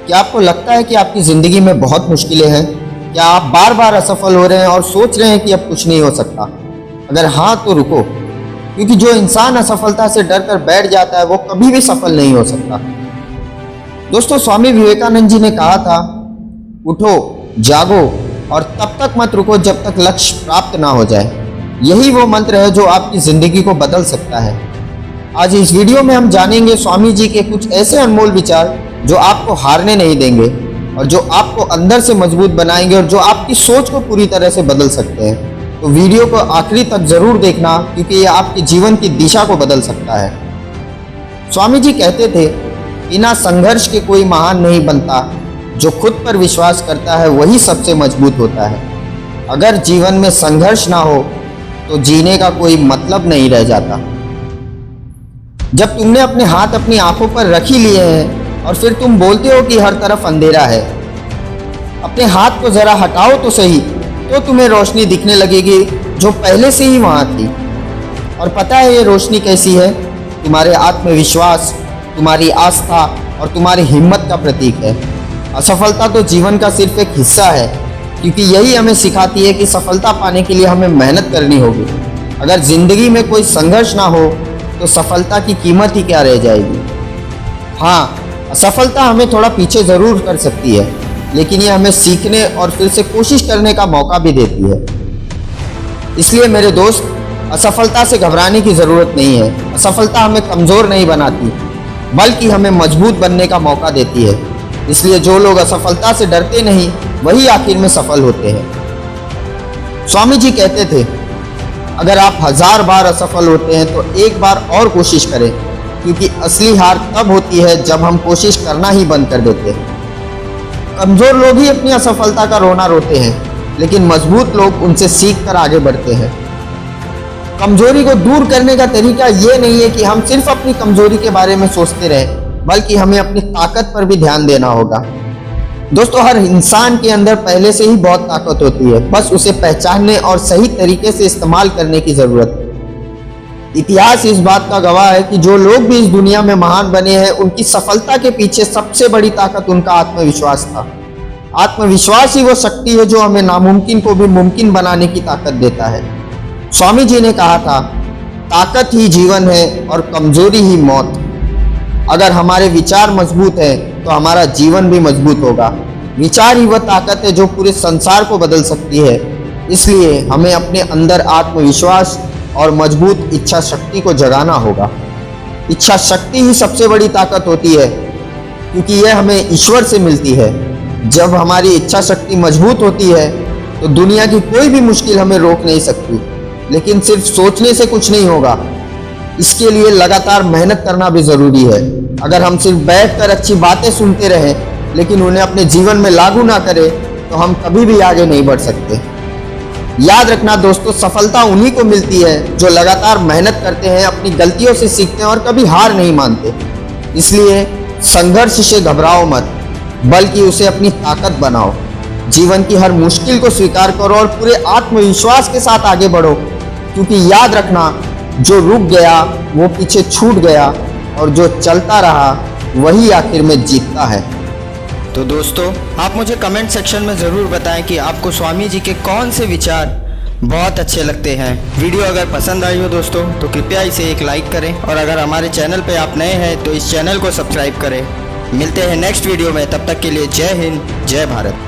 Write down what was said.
क्या आपको लगता है कि आपकी ज़िंदगी में बहुत मुश्किलें हैं? क्या आप बार बार असफल हो रहे हैं और सोच रहे हैं कि अब कुछ नहीं हो सकता? अगर हाँ तो रुको, क्योंकि जो इंसान असफलता से डर कर बैठ जाता है वो कभी भी सफल नहीं हो सकता। दोस्तों, स्वामी विवेकानंद जी ने कहा था, उठो, जागो और तब तक मत रुको जब तक लक्ष्य प्राप्त ना हो जाए। यही वो मंत्र है जो आपकी ज़िंदगी को बदल सकता है। आज इस वीडियो में हम जानेंगे स्वामी जी के कुछ ऐसे अनमोल विचार जो आपको हारने नहीं देंगे और जो आपको अंदर से मजबूत बनाएंगे और जो आपकी सोच को पूरी तरह से बदल सकते हैं। तो वीडियो को आखिरी तक जरूर देखना, क्योंकि यह आपके जीवन की दिशा को बदल सकता है। स्वामी जी कहते थे, बिना संघर्ष के कोई महान नहीं बनता, जो खुद पर विश्वास करता है वही सबसे मजबूत होता है। अगर जीवन में संघर्ष ना हो तो जीने का कोई मतलब नहीं रह जाता। जब तुमने अपने हाथ अपनी आंखों पर रख ही लिए हैं और फिर तुम बोलते हो कि हर तरफ अंधेरा है, अपने हाथ को जरा हटाओ तो सही, तो तुम्हें रोशनी दिखने लगेगी जो पहले से ही वहां थी। और पता है ये रोशनी कैसी है? तुम्हारे आत्मविश्वास, तुम्हारी आस्था और तुम्हारी हिम्मत का प्रतीक है। असफलता तो जीवन का सिर्फ एक हिस्सा है, क्योंकि यही हमें सिखाती है कि सफलता पाने के लिए हमें मेहनत करनी होगी। अगर जिंदगी में कोई संघर्ष ना हो तो सफलता की कीमत ही क्या रह जाएगी। हाँ, असफलता हमें थोड़ा पीछे जरूर कर सकती है, लेकिन ये हमें सीखने और फिर से कोशिश करने का मौका भी देती है। इसलिए मेरे दोस्त, असफलता से घबराने की ज़रूरत नहीं है। असफलता हमें कमज़ोर नहीं बनाती, बल्कि हमें मजबूत बनने का मौका देती है। इसलिए जो लोग असफलता से डरते नहीं, वही आखिर में सफल होते हैं। स्वामी जी कहते थे, अगर आप 1000 बार असफल होते हैं तो एक बार और कोशिश करें, क्योंकि असली हार तब होती है जब हम कोशिश करना ही बंद कर देते हैं। कमज़ोर लोग ही अपनी असफलता का रोना रोते हैं, लेकिन मजबूत लोग उनसे सीख कर आगे बढ़ते हैं। कमजोरी को दूर करने का तरीका ये नहीं है कि हम सिर्फ अपनी कमजोरी के बारे में सोचते रहें, बल्कि हमें अपनी ताकत पर भी ध्यान देना होगा। दोस्तों, हर इंसान के अंदर पहले से ही बहुत ताकत होती है, बस उसे पहचानने और सही तरीके से इस्तेमाल करने की जरूरत है। इतिहास इस बात का गवाह है कि जो लोग भी इस दुनिया में महान बने हैं, उनकी सफलता के पीछे सबसे बड़ी ताकत उनका आत्मविश्वास था। आत्मविश्वास ही वो शक्ति है जो हमें नामुमकिन को भी मुमकिन बनाने की ताकत देता है। स्वामी जी ने कहा था, ताकत ही जीवन है और कमजोरी ही मौत। अगर हमारे विचार मजबूत हैं तो हमारा जीवन भी मजबूत होगा। विचार ही वह ताकत है जो पूरे संसार को बदल सकती है। इसलिए हमें अपने अंदर आत्मविश्वास और मजबूत इच्छा शक्ति को जगाना होगा। इच्छा शक्ति ही सबसे बड़ी ताकत होती है, क्योंकि यह हमें ईश्वर से मिलती है। जब हमारी इच्छा शक्ति मजबूत होती है तो दुनिया की कोई भी मुश्किल हमें रोक नहीं सकती। लेकिन सिर्फ सोचने से कुछ नहीं होगा, इसके लिए लगातार मेहनत करना भी जरूरी है। अगर हम सिर्फ बैठकर अच्छी बातें सुनते रहें लेकिन उन्हें अपने जीवन में लागू ना करें, तो हम कभी भी आगे नहीं बढ़ सकते। याद रखना दोस्तों, सफलता उन्हीं को मिलती है जो लगातार मेहनत करते हैं, अपनी गलतियों से सीखते हैं और कभी हार नहीं मानते। इसलिए संघर्ष से घबराओ मत, बल्कि उसे अपनी ताकत बनाओ। जीवन की हर मुश्किल को स्वीकार करो और पूरे आत्मविश्वास के साथ आगे बढ़ो, क्योंकि याद रखना, जो रुक गया वो पीछे छूट गया और जो चलता रहा वही आखिर में जीतता है। तो दोस्तों, आप मुझे कमेंट सेक्शन में ज़रूर बताएं कि आपको स्वामी जी के कौन से विचार बहुत अच्छे लगते हैं। वीडियो अगर पसंद आई हो दोस्तों तो कृपया इसे एक लाइक करें, और अगर हमारे चैनल पे आप नए हैं तो इस चैनल को सब्सक्राइब करें। मिलते हैं नेक्स्ट वीडियो में, तब तक के लिए जय हिंद, जय भारत।